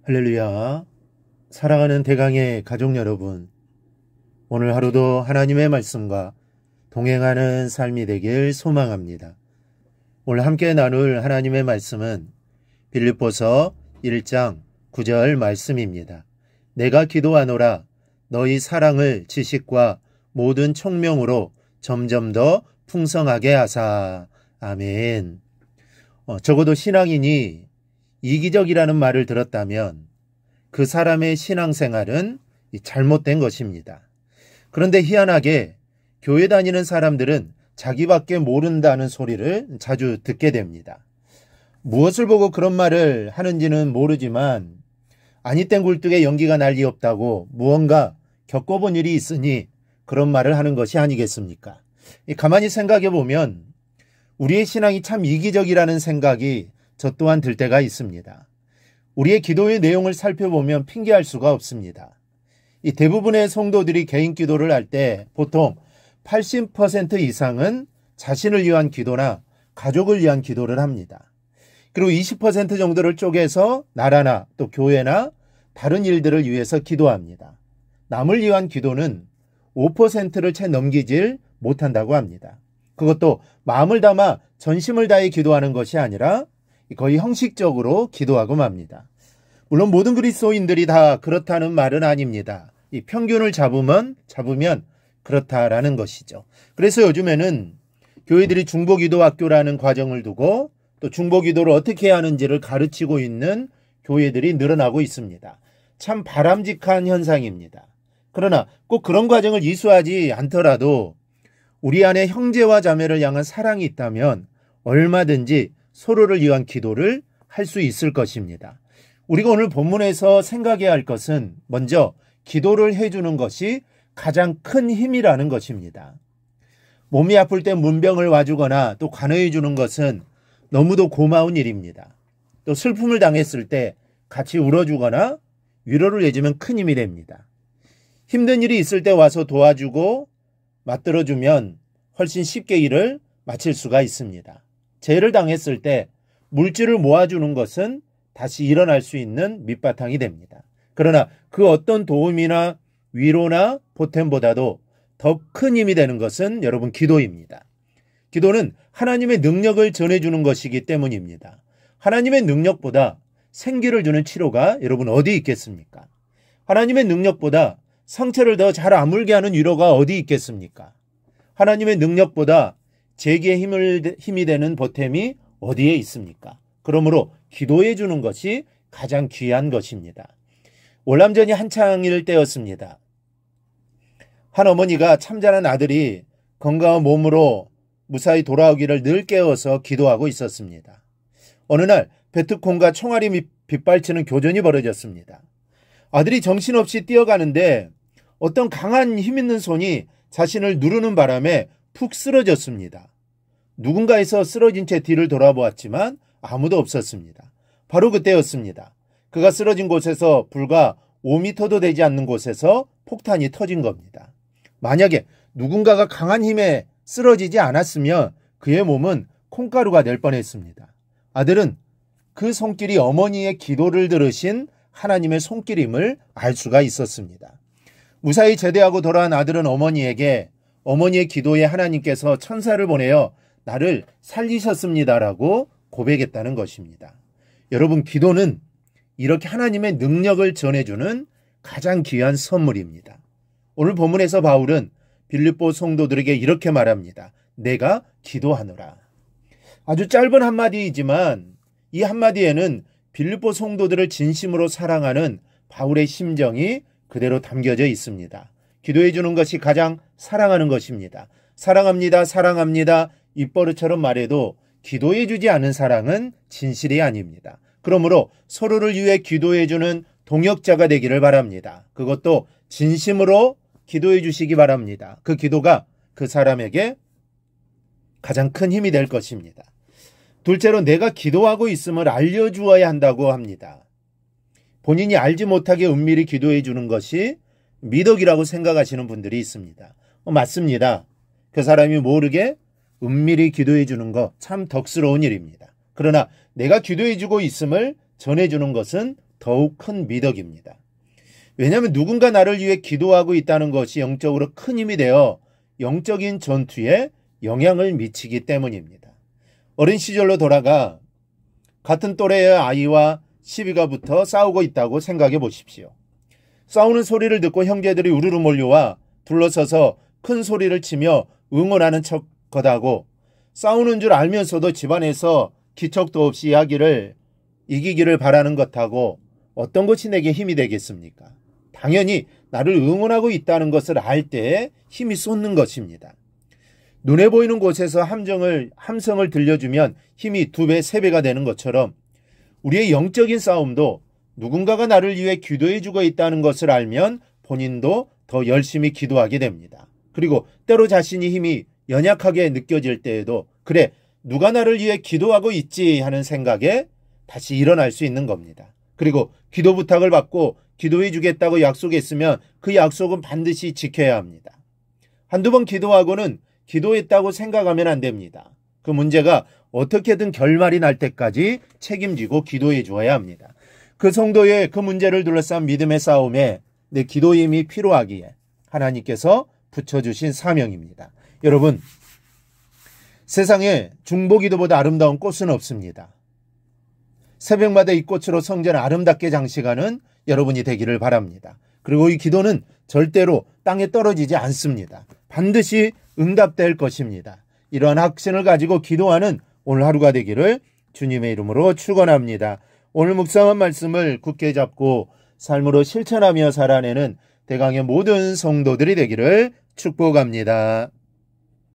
할렐루야. 사랑하는 대강의 가족 여러분, 오늘 하루도 하나님의 말씀과 동행하는 삶이 되길 소망합니다. 오늘 함께 나눌 하나님의 말씀은 빌립보서 1장 9절 말씀입니다. 내가 기도하노라 너희 사랑을 지식과 모든 총명으로 점점 더 풍성하게 하사. 아멘. 적어도 신앙인이 이기적이라는 말을 들었다면 그 사람의 신앙생활은 잘못된 것입니다. 그런데 희한하게 교회 다니는 사람들은 자기밖에 모른다는 소리를 자주 듣게 됩니다. 무엇을 보고 그런 말을 하는지는 모르지만 아니 땐 굴뚝에 연기가 날 리 없다고 무언가 겪어본 일이 있으니 그런 말을 하는 것이 아니겠습니까? 가만히 생각해 보면 우리의 신앙이 참 이기적이라는 생각이 저 또한 들 때가 있습니다. 우리의 기도의 내용을 살펴보면 핑계할 수가 없습니다. 이 대부분의 성도들이 개인 기도를 할 때 보통 80% 이상은 자신을 위한 기도나 가족을 위한 기도를 합니다. 그리고 20% 정도를 쪼개서 나라나 또 교회나 다른 일들을 위해서 기도합니다. 남을 위한 기도는 5%를 채 넘기질 못한다고 합니다. 그것도 마음을 담아 전심을 다해 기도하는 것이 아니라 거의 형식적으로 기도하고 맙니다. 물론 모든 그리스도인들이 다 그렇다는 말은 아닙니다. 이 평균을 잡으면 그렇다라는 것이죠. 그래서 요즘에는 교회들이 중보기도학교라는 과정을 두고 또 중보기도를 어떻게 해야 하는지를 가르치고 있는 교회들이 늘어나고 있습니다. 참 바람직한 현상입니다. 그러나 꼭 그런 과정을 이수하지 않더라도 우리 안에 형제와 자매를 향한 사랑이 있다면 얼마든지 서로를 위한 기도를 할 수 있을 것입니다. 우리가 오늘 본문에서 생각해야 할 것은 먼저 기도를 해주는 것이 가장 큰 힘이라는 것입니다. 몸이 아플 때 문병을 와주거나 또 관여해 주는 것은 너무도 고마운 일입니다. 또 슬픔을 당했을 때 같이 울어주거나 위로를 해주면 큰 힘이 됩니다. 힘든 일이 있을 때 와서 도와주고 맞들어주면 훨씬 쉽게 일을 마칠 수가 있습니다. 재해를 당했을 때 물질을 모아주는 것은 다시 일어날 수 있는 밑바탕이 됩니다. 그러나 그 어떤 도움이나 위로나 보탬보다도 더 큰 힘이 되는 것은 여러분 기도입니다. 기도는 하나님의 능력을 전해주는 것이기 때문입니다. 하나님의 능력보다 생기를 주는 치료가 여러분 어디 있겠습니까? 하나님의 능력보다 상처를 더 잘 아물게 하는 위로가 어디 있겠습니까? 하나님의 능력보다 제기의 힘이 되는 보탬이 어디에 있습니까? 그러므로 기도해 주는 것이 가장 귀한 것입니다. 월남전이 한창일 때였습니다. 한 어머니가 참자는 아들이 건강한 몸으로 무사히 돌아오기를 늘 깨워서 기도하고 있었습니다. 어느 날 베트콩과 총알이 빗발치는 교전이 벌어졌습니다. 아들이 정신없이 뛰어가는데 어떤 강한 힘 있는 손이 자신을 누르는 바람에 푹 쓰러졌습니다. 누군가에서 쓰러진 채 뒤를 돌아보았지만 아무도 없었습니다. 바로 그때였습니다. 그가 쓰러진 곳에서 불과 5m도 되지 않는 곳에서 폭탄이 터진 겁니다. 만약에 누군가가 강한 힘에 쓰러지지 않았으면 그의 몸은 콩가루가 될 뻔했습니다. 아들은 그 손길이 어머니의 기도를 들으신 하나님의 손길임을 알 수가 있었습니다. 무사히 제대하고 돌아온 아들은 어머니에게 어머니의 기도에 하나님께서 천사를 보내어 나를 살리셨습니다라고 고백했다는 것입니다. 여러분, 기도는 이렇게 하나님의 능력을 전해주는 가장 귀한 선물입니다. 오늘 본문에서 바울은 빌립보 성도들에게 이렇게 말합니다. 내가 기도하노라. 아주 짧은 한마디이지만 이 한마디에는 빌립보 성도들을 진심으로 사랑하는 바울의 심정이 그대로 담겨져 있습니다. 기도해 주는 것이 가장 사랑하는 것입니다. 사랑합니다, 사랑합니다. 입버릇처럼 말해도 기도해 주지 않은 사랑은 진실이 아닙니다. 그러므로 서로를 위해 기도해 주는 동역자가 되기를 바랍니다. 그것도 진심으로 기도해 주시기 바랍니다. 그 기도가 그 사람에게 가장 큰 힘이 될 것입니다. 둘째로 내가 기도하고 있음을 알려주어야 한다고 합니다. 본인이 알지 못하게 은밀히 기도해 주는 것이 미덕이라고 생각하시는 분들이 있습니다. 맞습니다. 그 사람이 모르게 은밀히 기도해 주는 것 참 덕스러운 일입니다. 그러나 내가 기도해 주고 있음을 전해 주는 것은 더욱 큰 미덕입니다. 왜냐하면 누군가 나를 위해 기도하고 있다는 것이 영적으로 큰 힘이 되어 영적인 전투에 영향을 미치기 때문입니다. 어린 시절로 돌아가 같은 또래의 아이와 시비가 붙어 싸우고 있다고 생각해 보십시오. 싸우는 소리를 듣고 형제들이 우르르 몰려와 둘러서서 큰 소리를 치며 응원하는 척하고 싸우는 줄 알면서도 집안에서 기척도 없이 이기기를 바라는 것하고 어떤 것이 내게 힘이 되겠습니까? 당연히 나를 응원하고 있다는 것을 알 때 힘이 솟는 것입니다. 눈에 보이는 곳에서 함성을 들려주면 힘이 2배, 3배가 되는 것처럼 우리의 영적인 싸움도 누군가가 나를 위해 기도해주고 있다는 것을 알면 본인도 더 열심히 기도하게 됩니다. 그리고 때로 자신이 힘이 연약하게 느껴질 때에도 그래, 누가 나를 위해 기도하고 있지 하는 생각에 다시 일어날 수 있는 겁니다. 그리고 기도 부탁을 받고 기도해 주겠다고 약속했으면 그 약속은 반드시 지켜야 합니다. 한두 번 기도하고는 기도했다고 생각하면 안 됩니다. 그 문제가 어떻게든 결말이 날 때까지 책임지고 기도해 주어야 합니다. 그 성도의 그 문제를 둘러싼 믿음의 싸움에 내 기도의 힘이 필요하기에 하나님께서 붙여주신 사명입니다. 여러분, 세상에 중보기도보다 아름다운 꽃은 없습니다. 새벽마다 이 꽃으로 성전을 아름답게 장식하는 여러분이 되기를 바랍니다. 그리고 이 기도는 절대로 땅에 떨어지지 않습니다. 반드시 응답될 것입니다. 이러한 확신을 가지고 기도하는 오늘 하루가 되기를 주님의 이름으로 축원합니다. 오늘 묵상한 말씀을 굳게 잡고 삶으로 실천하며 살아내는 대강의 모든 성도들이 되기를 축복합니다.